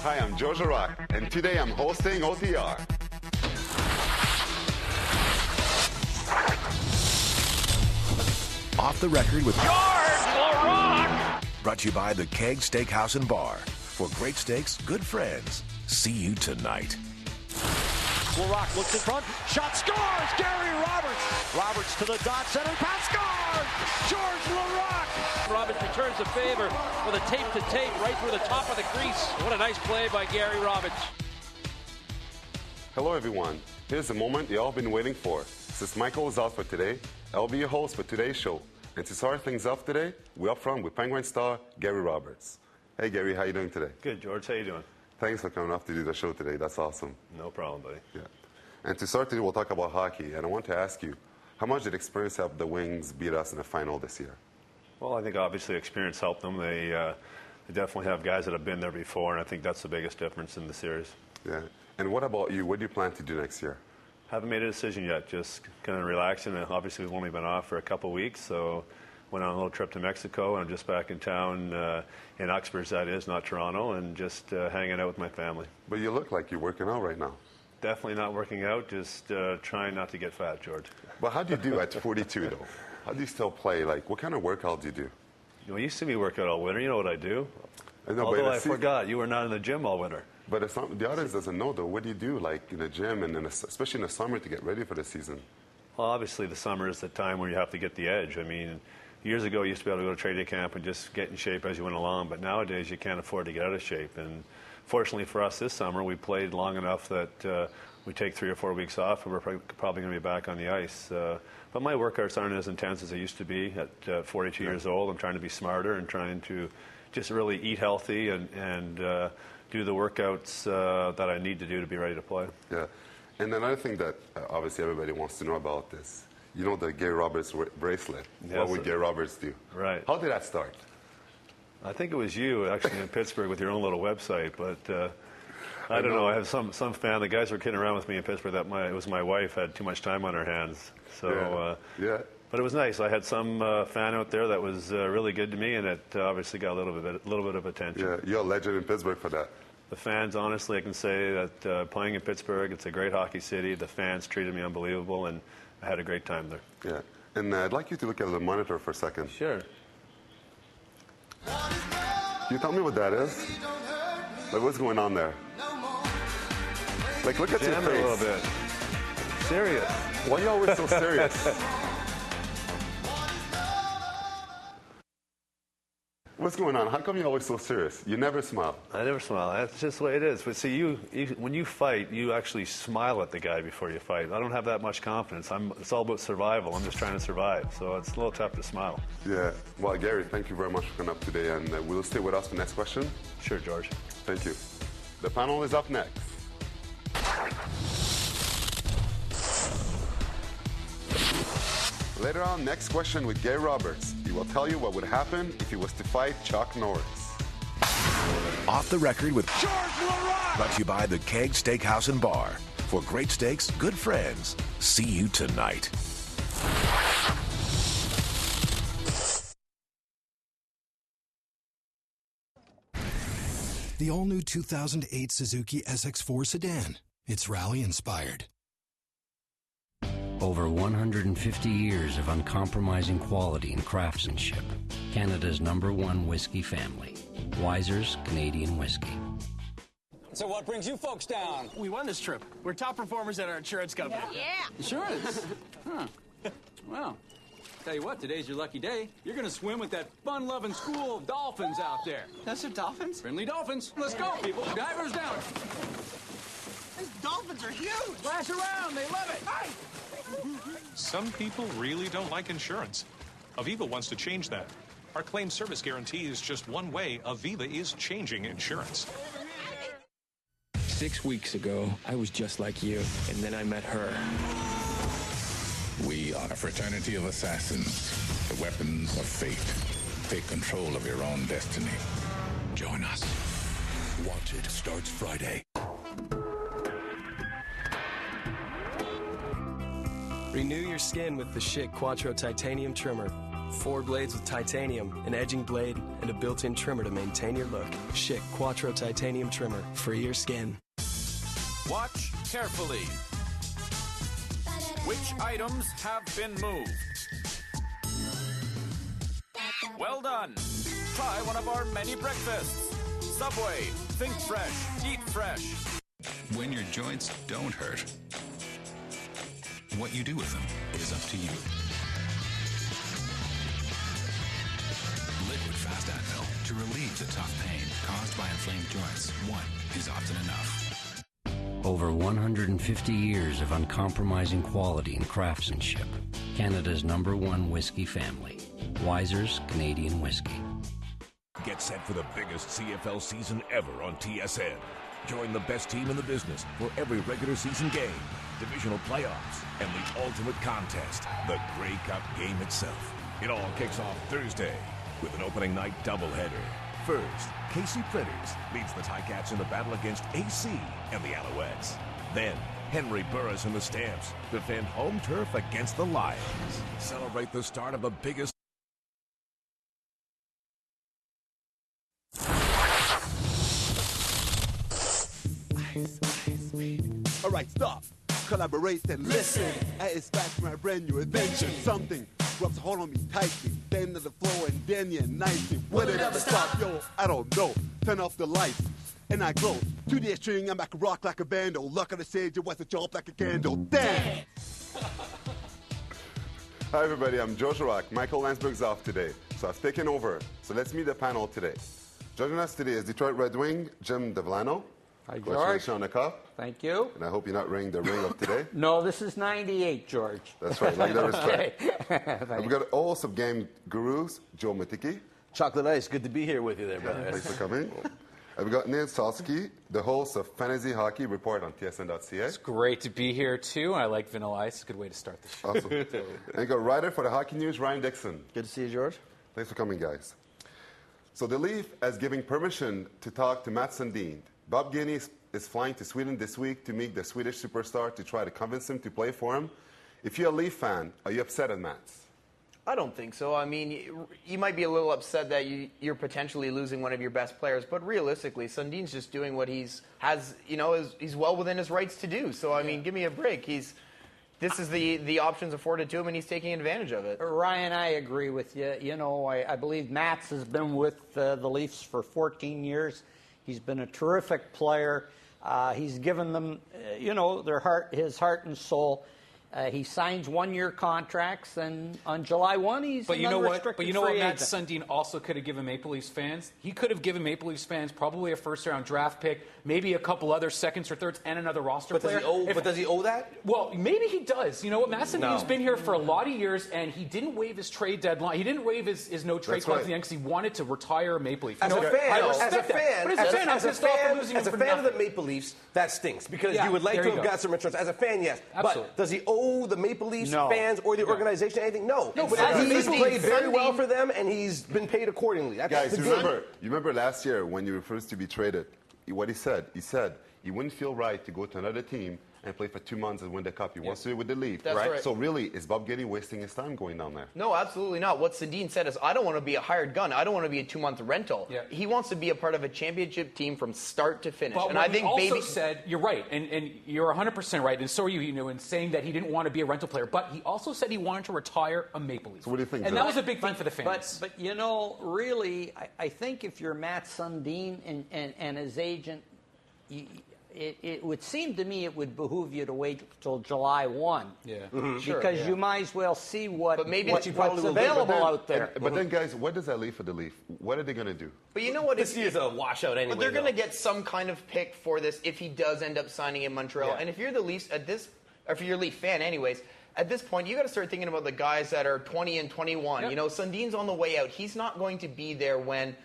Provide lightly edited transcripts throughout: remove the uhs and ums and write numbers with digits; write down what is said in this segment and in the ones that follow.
Hi, I'm Laraque, and today I'm hosting OTR. Off the record with Laraque! Brought to you by the Keg Steakhouse and Bar. For great steaks, good friends. See you tonight. Laraque looks in front. Shot scores! Gary Roberts! Roberts to the dot center. Pass scores! George Laraque! Roberts returns the favor with a tape-to-tape right through the top of the crease. What a nice play by Gary Roberts. Hello, everyone. Here's the moment you all been waiting for. Since Michael is out for today, I'll be your host for today's show. And to start things off today, we're up front with Penguin star Gary Roberts. Hey, Gary, how you doing today? Good, George. How you doing? Thanks for coming up to do the show today. That's awesome. No problem, buddy. Yeah. And to start today, we'll talk about hockey. And I want to ask you, how much did experience help the Wings beat us in the final this year? Well, I think obviously experience helped them. They definitely have guys that have been there before, and I think that's the biggest difference in the series. Yeah. And what about you? What do you plan to do next year? Haven't made a decision yet. Just kind of relaxing. And obviously, we've only been off for a couple weeks, so went on a little trip to Mexico, and I'm just back in town in Uxbridge, that is, not Toronto, and just hanging out with my family. But you look like you're working out right now. Definitely not working out, just trying not to get fat, George. But how do you do at 42, though? How do you still play? Like, what kind of workout do you do? You used to see me work out all winter. You know what I do? I know, Although but I forgot, you were not in the gym all winter. But it's not, the audience doesn't know, though. What do you do, like, in the gym, and especially in the summer, to get ready for the season? Well, obviously, the summer is the time where you have to get the edge. I mean, years ago, you used to be able to go to training camp and just get in shape as you went along, but nowadays you can't afford to get out of shape. And fortunately for us this summer, we played long enough that we take 3 or 4 weeks off, and we're probably going to be back on the ice. But my workouts aren't as intense as they used to be at 42 years old. I'm trying to be smarter and trying to just really eat healthy and do the workouts that I need to do to be ready to play. Yeah. And another thing that obviously everybody wants to know about this, you know the Gary Roberts bracelet. Yes, what would Gary Roberts do? Right. How did that start? I think it was you, actually, in Pittsburgh with your own little website, but I don't know. I have some fan. The guys were kidding around with me in Pittsburgh that it was my wife had too much time on her hands. So, yeah. But it was nice. I had some fan out there that was really good to me, and it obviously got a little bit of attention. Yeah, you're a legend in Pittsburgh for that. The fans, honestly, I can say that playing in Pittsburgh, it's a great hockey city. The fans treated me unbelievable, and I had a great time there. Yeah. And I'd like you to look at the monitor for a second. Sure. Can you tell me what that is? Like, what's going on there? Like, look at your Jam face. it a little bit. Serious. Why are you always so serious? What's going on? How come you're always so serious? You never smile. I never smile. That's just the way it is. But see, when you fight, you actually smile at the guy before you fight. I don't have that much confidence. It's all about survival. I'm just trying to survive. So it's a little tough to smile. Yeah. Well, Gary, thank you very much for coming up today. And will you stay with us for the next question? Sure, George. Thank you. The panel is up next. Later on, next question with Gary Roberts. He will tell you what would happen if he was to fight Chuck Norris. Off the record with George Laraque! Brought to you by the Keg Steakhouse and Bar. For great steaks, good friends. See you tonight. The all-new 2008 Suzuki SX4 sedan. It's rally-inspired. Over 150 years of uncompromising quality and craftsmanship. Canada's #1 whiskey family. Wiser's Canadian Whiskey. So what brings you folks down? We won this trip. We're top performers at our insurance company. Yeah. Insurance? Huh. Well, tell you what, today's your lucky day. You're going to swim with that fun-loving school of dolphins out there. Those are dolphins? Friendly dolphins. Let's go, people. Divers down. These dolphins are huge. Splash around. They love it. Hey! Some people really don't like insurance. Aviva wants to change that. Our claim service guarantee is just one way Aviva is changing insurance. 6 weeks ago, I was just like you, and then I met her. We are a fraternity of assassins, the weapons of fate. Take control of your own destiny. Join us. Wanted starts Friday. Renew your skin with the Schick Quattro Titanium Trimmer. 4 blades with titanium, an edging blade, and a built-in trimmer to maintain your look. Schick Quattro Titanium Trimmer. Free your skin. Watch carefully. Which items have been moved? Well done. Try one of our many breakfasts. Subway. Think fresh. Eat fresh. When your joints don't hurt, what you do with them is up to you. Liquid Fast Advil to relieve the tough pain caused by inflamed joints. One is often enough. Over 150 years of uncompromising quality and craftsmanship. Canada's #1 whiskey family. Wiser's Canadian Whiskey. Get set for the biggest CFL season ever on TSN. Join the best team in the business for every regular season game, divisional playoffs, and the ultimate contest, the Grey Cup game itself. It all kicks off Thursday with an opening night doubleheader. First, KC Printers leads the Ticats in the battle against AC and the Alouettes. Then, Henry Burris and the Stamps defend home turf against the Lions. Celebrate the start of the biggest. All right, stop. Collaborate and listen. I expect my brand new adventure. Something grabs a hold on me tightly. Bend to the floor and then you nicely. Will it ever stop? Yo, I don't know. Turn off the lights and I glow. 2D string, I'm back rock like a bando. Luck of the sage, it was a job like a candle. Damn! Hi everybody, I'm Joe Laraque. Michael Landsberg's off today, so I've taken over. So let's meet the panel today. Joining us today is Detroit Red Wing, Jim DeVlano. Hi, George. Congratulations on the cup. Thank you. And I hope you're not wearing the ring of today. No, this is 98, George. That's right, like that respect. Okay. We've got also game gurus, Joe Matiki. Chocolate Ice, good to be here with you there, brother. Thanks for coming. And we've got Neil Salsky, the host of Fantasy Hockey Report on TSN.ca. It's great to be here, too. I like Vanilla Ice. It's a good way to start the show. Awesome. And you got writer for the Hockey News, Ryan Dixon. Good to see you, George. Thanks for coming, guys. So the Leaf is giving permission to talk to Mats Sundin. Bob Gainey is flying to Sweden this week to meet the Swedish superstar to try to convince him to play for him. If you're a Leaf fan, are you upset at Mats? I don't think so. I mean, you might be a little upset that you're potentially losing one of your best players, but realistically, Sundin's just doing what he's well within his rights to do. So, I mean, give me a break. This is the options afforded to him, and he's taking advantage of it. Ryan, I agree with you. You know, I believe Mats has been with the Leafs for 14 years. He's been a terrific player. He's given them, his heart and soul. He signs one-year contracts, and on July 1, he's an unrestricted But you know what free Matt agent. Sundin also could have given Maple Leafs fans? He could have given Maple Leafs fans probably a first-round draft pick, maybe a couple other seconds or thirds, and another roster player. Does he owe that? Well, maybe he does. You know what? Matt Sundin's No. been here for a lot of years, and he didn't waive his trade deadline. He didn't waive his no-trade clause at the end because he wanted to retire a Maple Leaf. As a fan, As a fan of the Maple Leafs, that stinks because you would like to have got some returns. As a fan, yes. Absolutely. But does he owe the Maple Leafs No. fans or the organization anything? No. No, but he's Sundin- played very well for them, and he's been paid accordingly. That's Guys, the you remember last year when you were first to be traded, what he said? He said he wouldn't feel right to go to another team and play for 2 months and win the cup. He wants to do it with the Leaf, That's right. So really, is Bob Gainey wasting his time going down there? No, absolutely not. What Sundin said is, I don't want to be a hired gun. I don't want to be a 2-month rental. Yeah. He wants to be a part of a championship team from start to finish. But and what I think he also said, you're right, and you're 100% right, and so are you, in saying that he didn't want to be a rental player. But he also said he wanted to retire a Maple Leaf. So what do you think? And Joe? that was a big thing for the fans. But really, I think if you're Matt Sundin and his agent, it would seem to me it would behoove you to wait till July 1. Yeah. Because you might as well see what's But available out there. But then, guys, what does that leave for the Leaf? What are they going to do? But you know what? This year's a washout anyway. But they're going to get some kind of pick for this if he does end up signing in Montreal. Yeah. And if you're the Leafs or if you're a Leaf fan anyways, at this point, you got to start thinking about the guys that are 20 and 21. Yep. Sundin's on the way out. He's not going to be there when,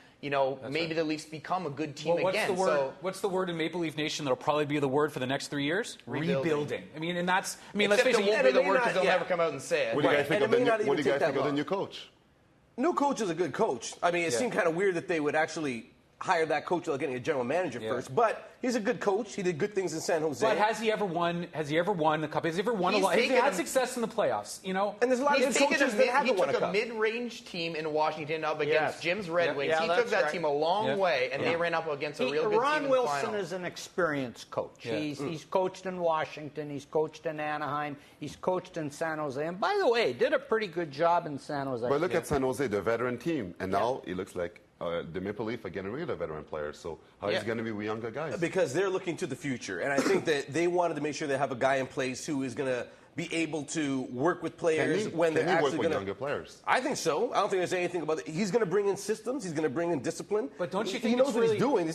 maybe the Leafs become a good team what's again. The word, what's the word in Maple Leaf Nation that'll probably be the word for the next 3 years? Rebuilding. I mean, and that's, let's face it it. won't be the word because they'll never come out and say it. What do you guys think of the new coach? New coach is a good coach. I mean, it seemed kind of weird that they would actually hire that coach without getting a general manager first. But he's a good coach. He did good things in San Jose. But has he ever won? Has he ever won a cup? Has he ever won a lot? Has he had success in the playoffs? You know, and there's a lot of good coaches that haven't won a cup. cup. He took a mid-range team in Washington up against Jim's Red Wings. Yeah, he took that team a long way, and they ran up against a real good team Ron in the Wilson final. is an experienced coach. Yeah. He's coached in Washington. He's coached in Anaheim. He's coached in San Jose. And by the way, did a pretty good job in San Jose. But look at San Jose, the veteran team, and now it looks like the Maple Leafs are getting rid of veteran players. So how is it going to be with younger guys? Because they're looking to the future, and I think that they wanted to make sure they have a guy in place who is going to be able to work with players when they're actually work with younger players? I think so. I don't think there's anything about it. He's going to bring in systems. He's going to bring in discipline. But don't you think he knows it's what really, he's doing?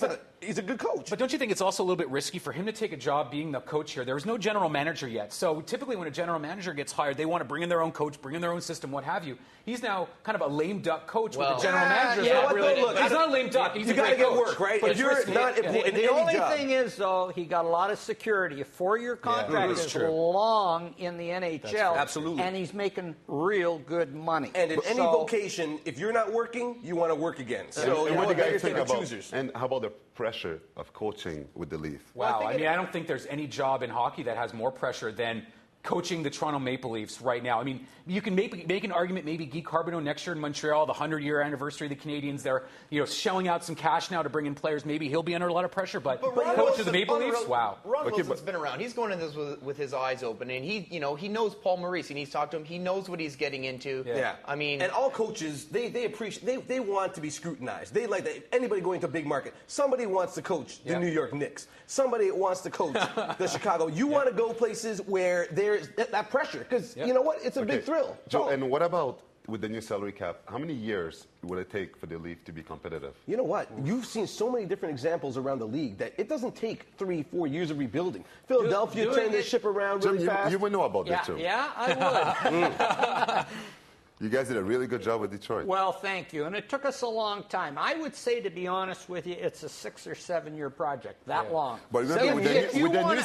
He's a good coach. But don't you think it's also a little bit risky for him to take a job being the coach here? There is no general manager yet. So typically when a general manager gets hired, they want to bring in their own coach, bring in their own system, what have you. He's now kind of a lame duck coach with the general manager. You know what, really, look, he's not a lame duck. He's you a great get coach. work, right? But If you're not in The any only job. thing is, though, he got a lot of security. A 4-year contract is long in the NHL. Absolutely. And he's making real good money. And in any vocation, if you're not working, you want to work again. So and you what know, do you guys beggars think take the about? choosers. And how about the pressure of coaching with the Leaf? Wow. I mean, I don't think there's any job in hockey that has more pressure than coaching the Toronto Maple Leafs right now. I mean, you can make an argument maybe Guy Carbonneau next year in Montreal, the 100-year anniversary of the Canadiens. They're shelling out some cash now to bring in players. Maybe he'll be under a lot of pressure, but coach of the Maple Leafs, wow. Ron Wilson's been around. He's going in this with his eyes open, and he knows Paul Maurice, and he's talked to him. He knows what he's getting into. Yeah. I mean, and all coaches, they appreciate, they want to be scrutinized. They like that. Anybody going to a big market, somebody wants to coach the New York Knicks. Somebody wants to coach the Chicago. You want to go places where there's that pressure, because you know what? It's a big thrill. Joe, and what about with the new salary cap? How many years will it take for the Leaf to be competitive? You know what? You've seen so many different examples around the league that it doesn't take 3-4 years of rebuilding. Philadelphia turned their ship around really fast. You would know about this, too. Yeah, I would. You guys did a really good job with Detroit. Well, thank you. And it took us a long time. I would say, to be honest with you, it's a 6 or 7 year project. That long. But remember, if you want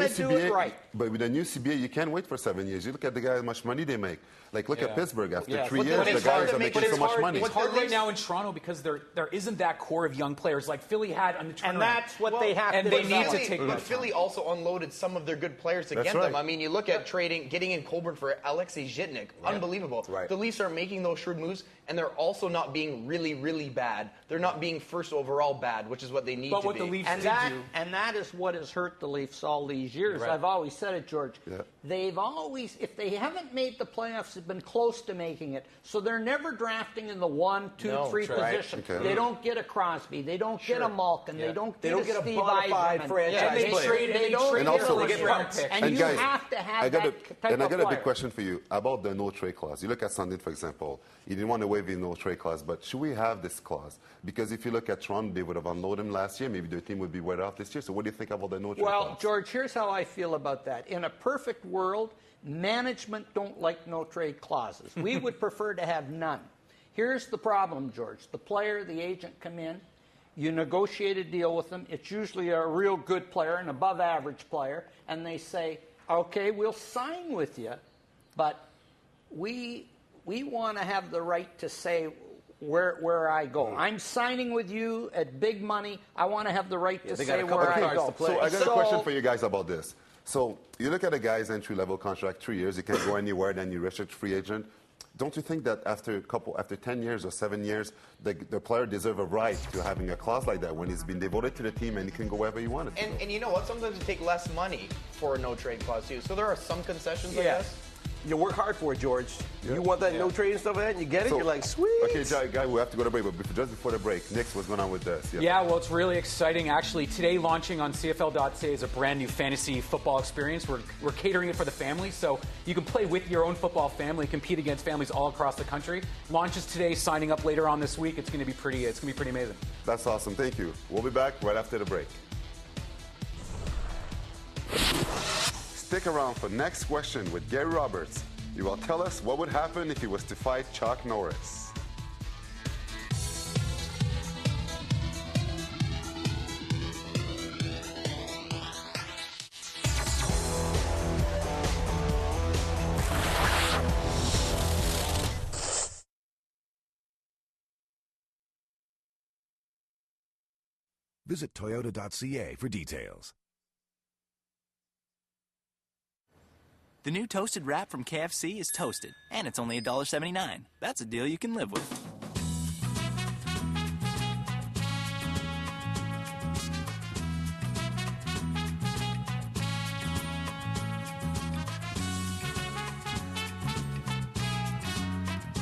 to do it right. But with the new CBA, you can't wait for 7 years. You look at the guys, how much money they make. Like, look at Pittsburgh. After 3 years, the guys are making so much money. It's hard right now in Toronto because there isn't that core of young players like Philly had on the turnaround. And that's what they have to they need to take. But Philly also unloaded some of their good players to get them. I mean, you look at getting in Colburn for Alexei Zhitnik. Unbelievable. Right. The Leafs are making those shrewd moves, and they're also not being really, really bad. They're not being first overall bad, which is what they need to be. But what the Leafs and that is what has hurt the Leafs all these years. Right. I've always said it, George. Yeah. They've always, if they haven't made the playoffs, have been close to making it. So they're never drafting in the 1, 2, 3 position. Okay. They don't get a Crosby. They don't get a Malkin. They don't get a Steve bonafide franchise player. They don't get round picks. And you have to have that type of player. And I got a big question for you about the no-trade clause. You look at Sundin, for example. He didn't want to waive the no-trade clause, but should we have this clause? Because if you look at Toronto, they would have unloaded him last year. Maybe their team would be better off this year. So what do you think about the no-trade clause? Well, George, here's how I feel about that. In a perfect world, management don't like no-trade clauses. We would prefer to have none. Here's the problem, George. The player, the agent come in. You negotiate a deal with them. It's usually a real good player, an above-average player, and they say, okay, we'll sign with you, but we want to have the right to say where I go. I'm signing with you at big money. I want to have the right to say where I go. So I got a question for you guys about this. So you look at a guy's entry-level contract, 3 years, he can't go anywhere, then you restrict free agent. Don't you think that after 10 years or 7 years, the player deserves a right to having a clause like that when he's been devoted to the team and he can go wherever he wanted to? And you know what? Sometimes you take less money for a no-trade clause, too. So there are some concessions, I guess. You work hard for it, George. You want that no trade and stuff like that, and you get it, you're like, sweet. Okay, guy, we have to go to break, but just before the break, Nick, what's going on with this? Yeah, well, it's really exciting. Actually, today launching on CFL.ca is a brand new fantasy football experience. We're catering it for the family, so you can play with your own football family, compete against families all across the country. Launches today, signing up later on this week. It's going to be pretty amazing. That's awesome. Thank you. We'll be back right after the break. Stick around for next question with Gary Roberts. He will tell us what would happen if he was to fight Chuck Norris. Visit toyota.ca for details. The new toasted wrap from KFC is toasted, and it's only $1.79. That's a deal you can live with.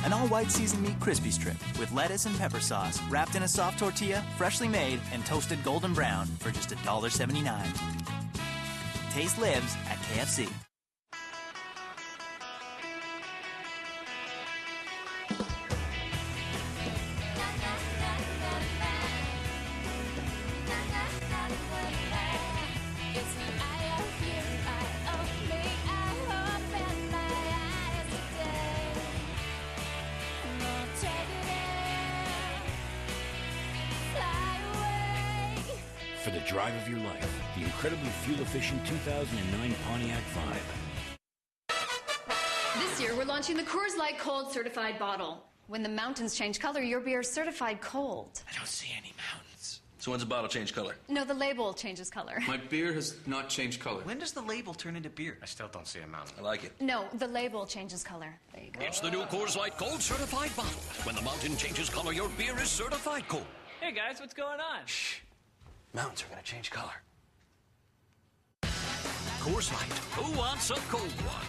An all-white seasoned meat crispy strip with lettuce and pepper sauce wrapped in a soft tortilla, freshly made and toasted golden brown for just $1.79. Taste lives at KFC. For the drive of your life, the incredibly fuel-efficient 2009 Pontiac Vibe. This year, we're launching the Coors Light Cold Certified Bottle. When the mountains change color, your beer is certified cold. I don't see any mountains. So when's the bottle change color? No, the label changes color. My beer has not changed color. When does the label turn into beer? I still don't see a mountain. I like it. No, the label changes color. There you go. It's the new Coors Light Cold Certified Bottle. When the mountain changes color, your beer is certified cold. Hey guys, what's going on? Shh. Mountains are going to change color. Coors Light. Who wants a cold one?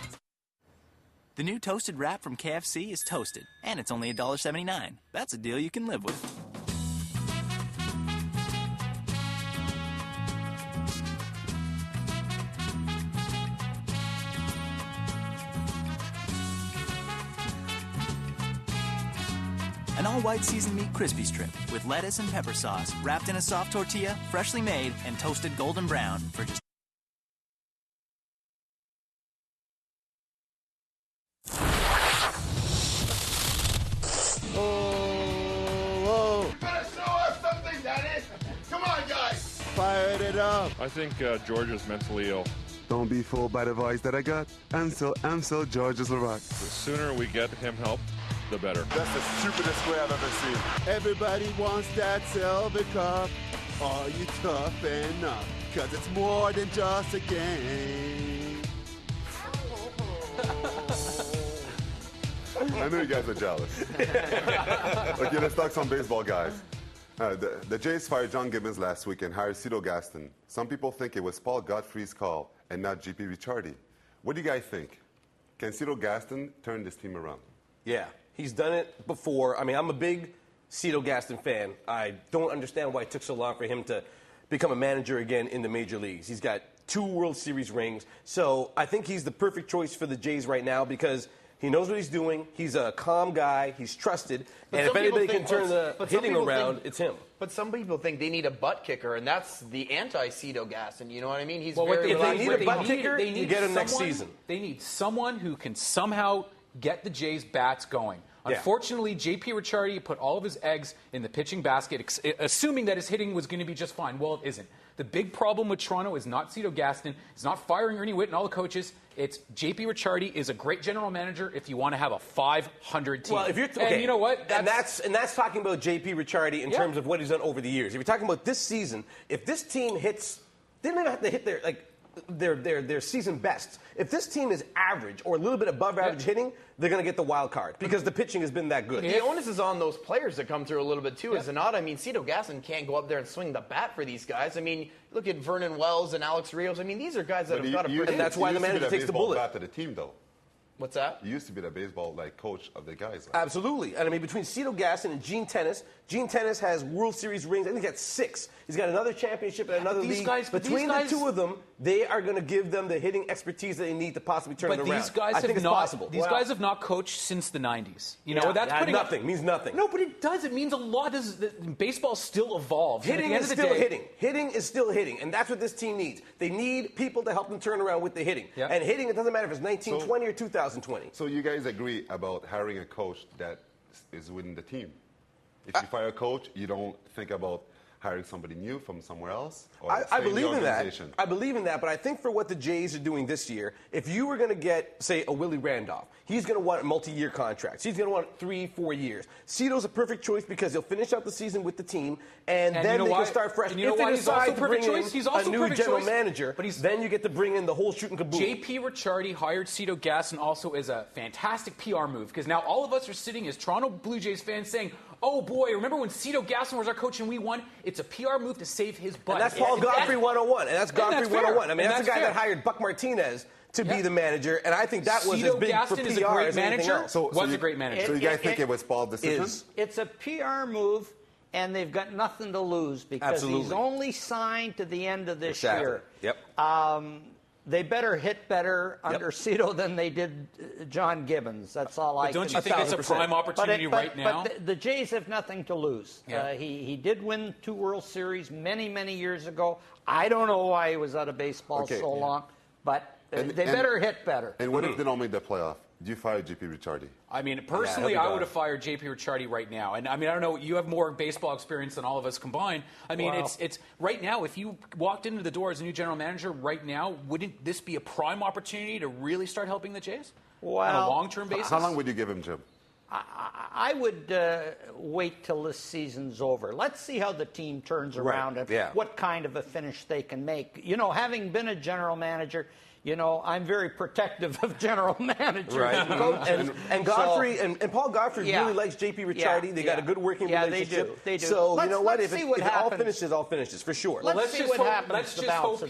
The new toasted wrap from KFC is toasted, and it's only $1.79. That's a deal you can live with. An all-white seasoned meat crispy strip with lettuce and pepper sauce wrapped in a soft tortilla, freshly made and toasted golden brown for just Oh, You better show us something, Daddy. Come on, guys. fired it up. I think George is mentally ill. Don't be fooled by the voice that I got. I'm so George's Laraque. The sooner we get him help, the better. That's the stupidest way I've ever seen. Everybody wants that silver cup. Are you tough enough? Cause it's more than just a game. I know you guys are jealous. Okay, let's talk some baseball, guys. The Jays fired John Gibbons last week and hired Cito Gaston. Some people think it was Paul Godfrey's call and not G.P. Ricciardi. What do you guys think? Can Cito Gaston turn this team around? Yeah, he's done it before. I mean, I'm a big Cito Gaston fan. I don't understand why it took so long for him to become a manager again in the major leagues. He's got 2 World Series rings. So I think he's the perfect choice for the Jays right now because he knows what he's doing. He's a calm guy. He's trusted. But and if anybody can turn the but some hitting people around, think- it's him. But some people think they need a butt kicker, and that's the anti-Cito Gaston. You know what I mean? He's Well, very what they need a butt kicker, you get him next season. They need someone who can somehow get the Jays' bats going. Yeah. Unfortunately, J.P. Ricciardi put all of his eggs in the pitching basket, assuming that his hitting was going to be just fine. Well, it isn't. The big problem with Toronto is not Cito Gaston. It's not firing Ernie Witt and all the coaches. It's J.P. Ricciardi is a great general manager if you want to have a 500 team. Well, if you're and you know what? and that's talking about J.P. Ricciardi in Yeah. terms of what he's done over the years. If you're talking about this season, if this team hits, they don't even have to hit their season bests. If this team is average or a little bit above average hitting, they're going to get the wild card because the pitching has been that good. The onus is on those players that come through a little bit too, is it not? I mean, Cito Gaston can't go up there and swing the bat for these guys. I mean, look at Vernon Wells and Alex Rios. I mean, these are guys that have got to. and that's why the manager takes the bullet. Bat to the team, though. What's that? You used to be the baseball coach of the guys. Absolutely. And I mean, between Cito Gaston and Gene Tennis has World Series rings. I think he's got 6. He's got another championship and another league. Between the two of them, they are going to give them the hitting expertise that they need to possibly turn it around. These guys I think have it's not. possible. These guys have not coached since the '90s. You know that's putting nothing. Means nothing. No, but it does. It means a lot. Baseball still evolves. Hitting is still hitting. Hitting is still hitting, and that's what this team needs. They need people to help them turn around with the hitting. Yeah. And hitting, it doesn't matter if it's 1920 or 2020. So you guys agree about hiring a coach that is within the team? If you fire a coach, you don't think about hiring somebody new from somewhere else? Or I stay in the believe in that. organization? I believe in that, but I think for what the Jays are doing this year, if you were going to get, say, a Willie Randolph, he's going to want multi-year contracts. He's going to want 3-4 years. Cito's a perfect choice because he'll finish out the season with the team, and then you know they why? can start fresh. And you know if they why he's also decide to bring perfect choice? in He's a also new perfect general choice, manager, but then you get to bring in the whole shoot and caboodle. JP Ricciardi hired Cito Gaston also is a fantastic PR move because now all of us are sitting as Toronto Blue Jays fans saying, oh boy, remember when Cito Gaston was our coach and we won? It's a PR move to save his butt. And that's Paul Godfrey 101. And that's Godfrey 101. I mean, that's the guy that hired Buck Martinez to be the manager, and I think that was as big for PR is a great as anything manager. else. Was a great manager. So you guys think it was Paul's decision? It's a PR move, and they've got nothing to lose because he's only signed to the end of this year. Yep. They better hit better under Cito than they did John Gibbons. That's all I can say. Don't you think it's a prime opportunity right now? But the Jays have nothing to lose. Yeah. He did win 2 World Series many, many years ago. I don't know why he was out of baseball so long, but they better hit better. And what if they don't make the playoff? Do you fire JP Ricciardi? I mean, personally, I would have fired JP Ricciardi right now. And I mean, I don't know, you have more baseball experience than all of us combined. I mean, it's right now, if you walked into the door as a new general manager right now, wouldn't this be a prime opportunity to really start helping the Jays? On a long-term basis? How long would you give him, Jim? I would wait till this season's over. Let's see how the team turns around and what kind of a finish they can make. You know, having been a general manager, you know, I'm very protective of general managers. Right. And Godfrey and Paul Godfrey really likes JP Ricciardi. They got a good working relationship. They do. So you know what? If it all finishes for sure. Let's see what happens. Let's just hope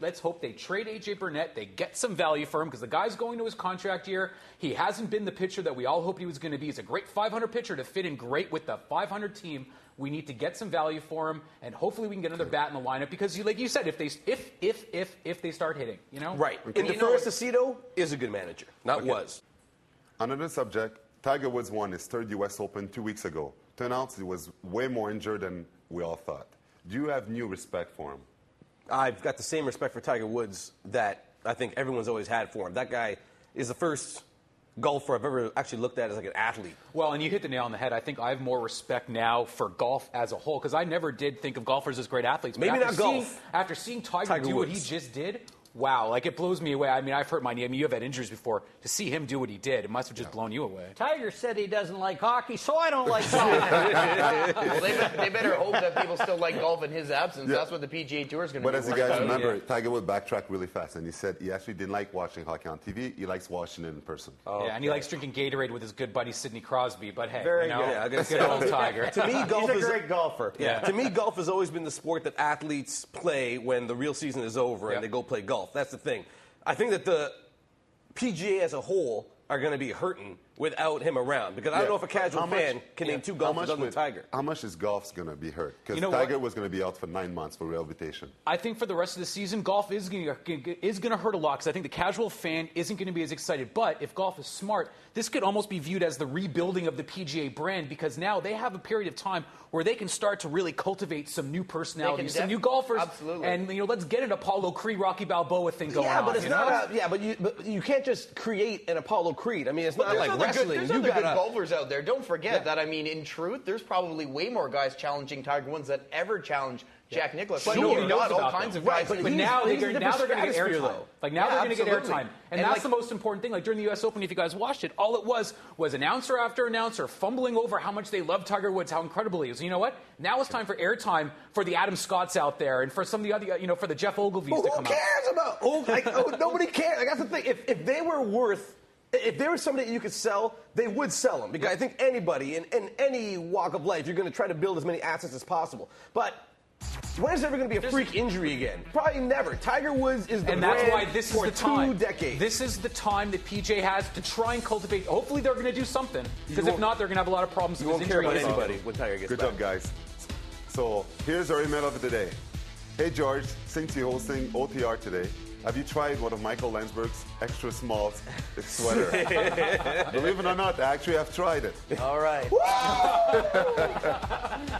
let's hope they trade AJ Burnett. They get some value for him because the guy's going to his contract year. He hasn't been the pitcher that we all hoped he was going to be. He's a great 500 pitcher to fit in great with the 500 team. We need to get some value for him, and hopefully we can get another bat in the lineup because, like you said, if they start hitting, you know, right. In the first, Cito is a good manager, not was. Another subject: Tiger Woods won his 3rd U.S. Open 2 weeks ago. Turns out he was way more injured than we all thought. Do you have new respect for him? I've got the same respect for Tiger Woods that I think everyone's always had for him. That guy is the first golfer I've ever actually looked at as like an athlete. Well, and you hit the nail on the head. I think I have more respect now for golf as a whole because I never did think of golfers as great athletes. But maybe not golf. After seeing Tiger do what he just did, wow, like it blows me away. I mean, I've hurt my knee. I mean, you have had injuries before. To see him do what he did, it must have just blown you away. Tiger said he doesn't like hockey, so I don't like golf. Well, they better hope that people still like golf in his absence. Yeah. That's what the PGA Tour is going to do. But as you guys remember, Tiger Wood backtracked really fast, and he said he actually didn't like watching hockey on TV. He likes watching it in person. Yeah, and he likes drinking Gatorade with his good buddy Sidney Crosby. But hey, Very you know, good. Good old Tiger. To me, golf He's a great golfer. Yeah. To me, golf has always been the sport that athletes play when the real season is over and they go play golf. That's the thing. I think that the PGA as a whole are going to be hurting without him around because I don't know if a casual fan can name 2 golfers other than Tiger. How much is golf's going to be hurt? Because Tiger was going to be out for 9 months for rehabilitation. I think for the rest of the season, golf is going to hurt a lot because I think the casual fan isn't going to be as excited. But if golf is smart, this could almost be viewed as the rebuilding of the PGA brand because now they have a period of time where they can start to really cultivate some new personalities, some new golfers. Absolutely. And, you know, let's get an Apollo Creed, Rocky Balboa thing going on. But it's not. But you can't just create an Apollo Creed. I mean, it's not like wrestling. There's other good golfers out there. Don't forget that. I mean, in truth, there's probably way more guys challenging Tiger Woods that ever challenged Jack Nicklaus. But Sure, not all kinds of guys. But now they're going to get airtime. Like now they're going to get airtime, and that's like, the most important thing. Like during the U.S. Open, if you guys watched it, all it was announcer after announcer fumbling over how much they love Tiger Woods, how incredible he is. You know what? Now it's time for airtime for the Adam Scotts out there, and for some of the other, you know, for the Jeff Ogilvies to come out. Who cares about? Nobody cares. Like, that's the thing. If they were worth. If there was somebody that you could sell, they would sell them. Because I think anybody in any walk of life, you're going to try to build as many assets as possible. But when is there ever going to be a freak injury again? Probably never. Tiger Woods is the brand that's why this for is the time. 2 decades. This is the time that PJ has to try and cultivate. Hopefully they're going to do something. Because if not, they're going to have a lot of problems with his injury. You won't care about anybody when Tiger gets Good back. job, guys. So here's our email of the day. Hey, George, since you're hosting OTR today, have you tried one of Michael Landsberg's extra small sweater? Believe it or not, I actually have tried it. All right.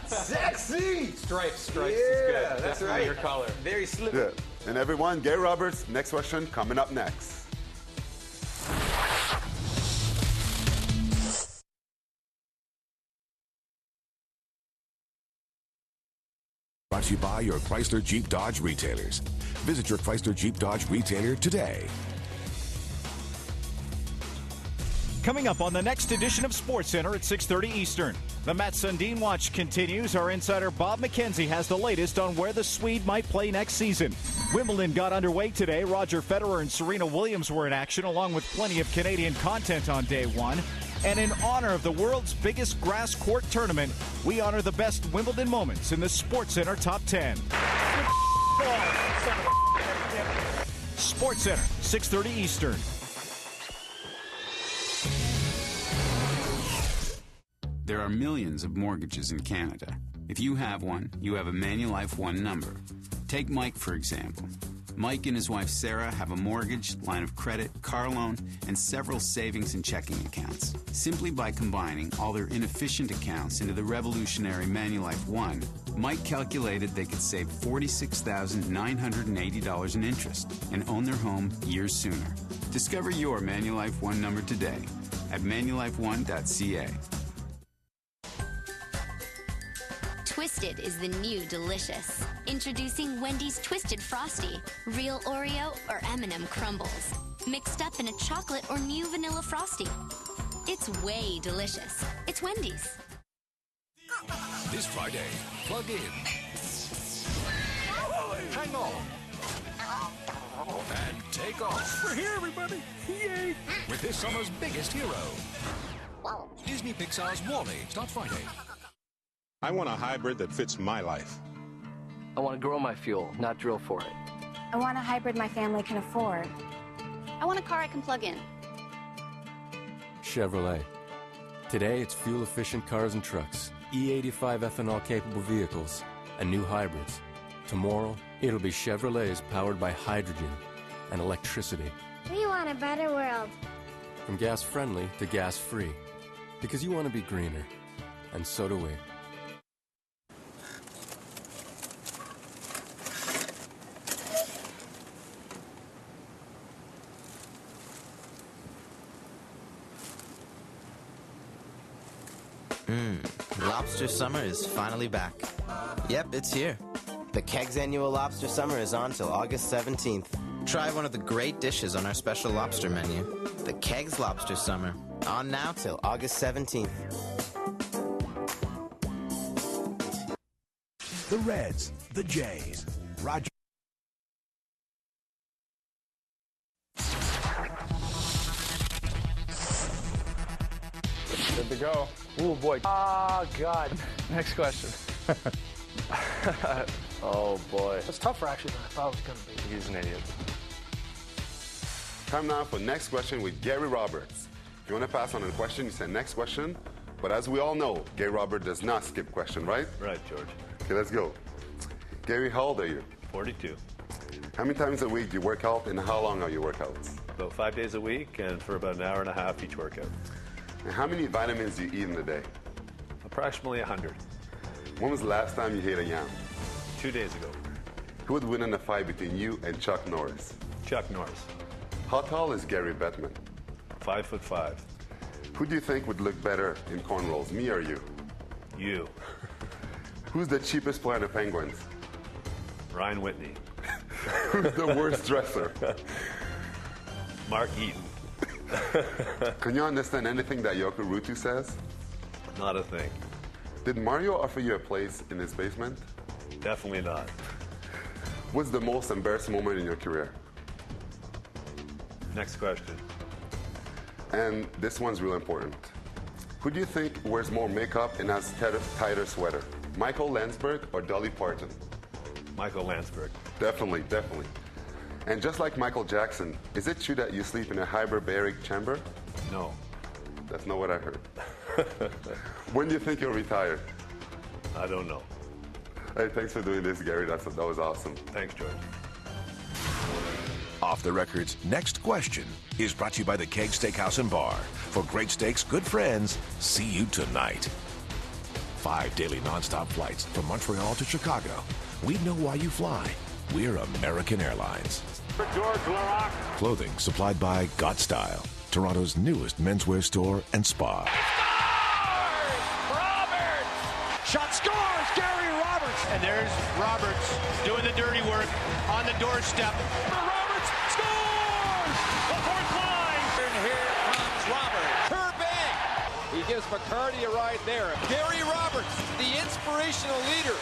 Sexy! Stripes is Yeah, good. that's right. Your color. Very slim. Yeah. And everyone, Gary Roberts, next question coming up next. by your Chrysler Jeep Dodge retailers. Visit your Chrysler Jeep Dodge retailer today. Coming up on the next edition of SportsCenter at 6:30 Eastern. The Mats Sundin Watch continues. Our insider Bob McKenzie has the latest on where the Swede might play next season. Wimbledon got underway today. Roger Federer and Serena Williams were in action, along with plenty of Canadian content on day one. And in honor of the world's biggest grass court tournament, we honor the best Wimbledon moments in the SportsCenter Top 10. SportsCenter, 6:30 Eastern. There are millions of mortgages in Canada. If you have one, you have a Manulife One number. Take Mike, for example. Mike and his wife Sarah have a mortgage, line of credit, car loan, and several savings and checking accounts. Simply by combining all their inefficient accounts into the revolutionary Manulife One, Mike calculated they could save $46,980 in interest and own their home years sooner. Discover your Manulife One number today at manulifeone.ca. Twisted is the new delicious. Introducing Wendy's Twisted Frosty. Real Oreo or M&M crumbles. Mixed up in a chocolate or new vanilla frosty. It's way delicious. It's Wendy's. This Friday, plug in, hang on, and take off. We're here, everybody. Yay. With this summer's biggest hero, Disney Pixar's WALL-E starts Friday. I want a hybrid that fits my life. I want to grow my fuel, not drill for it. I want a hybrid my family can afford. I want a car I can plug in. Chevrolet. Today, it's fuel-efficient cars and trucks, E85 ethanol-capable vehicles, and new hybrids. Tomorrow, it'll be Chevrolets powered by hydrogen and electricity. We want a better world. From gas-friendly to gas-free. Because you want to be greener. And so do we. Lobster summer is finally back. Yep, it's here. The Keg's annual lobster summer is on till August 17th. Try one of the great dishes on our special lobster menu. The Keg's Lobster Summer. On now till August 17th. The Reds, the Jays, Roger. Good to go. Oh, boy. Oh, God. Next question. Oh, boy. It's tougher, actually, than I thought it was going to be. He's an idiot. Time now for next question with Gary Roberts. If you want to pass on a question, you say next question. But as we all know, Gary Roberts does not skip question, right? Right, George. Okay, let's go. Gary, how old are you? 42. How many times a week do you work out, and how long are your workouts? About 5 days a week, and for about an hour and a half each workout. And how many vitamins do you eat in a day? Approximately 100. When was the last time you ate a yam? 2 days ago. Who would win in a fight between you and Chuck Norris? Chuck Norris. How tall is Gary Bettman? 5'5". Who do you think would look better in cornrows, me or you? You. Who's the cheapest player in the Penguins? Ryan Whitney. Who's the worst dresser? Mark Eaton. Can you understand anything that Yoko Rutu says? Not a thing. Did Mario offer you a place in his basement? Definitely not. What's the most embarrassing moment in your career? Next question. And this one's real important. Who do you think wears more makeup and has tighter sweater? Michael Landsberg or Dolly Parton? Michael Landsberg. Definitely, definitely. And just like Michael Jackson, is it true that you sleep in a hyperbaric chamber? No. That's not what I heard. When do you think you'll retire? I don't know. Hey, thanks for doing this, Gary. That was awesome. Thanks, George. Off the Record's next question is brought to you by the Keg Steakhouse and Bar. For great steaks, good friends, see you tonight. 5 daily nonstop flights from Montreal to Chicago. We know why you fly. We're American Airlines. For George Laraque. Clothing supplied by Got Style, Toronto's newest menswear store and spa. Roberts! Shot scores! Gary Roberts! Roberts. And there's Roberts doing the dirty work on the doorstep. Roberts scores! The fourth line. And here comes Roberts. Kerr-bang! He gives McCarty a ride there. Gary Roberts, the inspirational leader.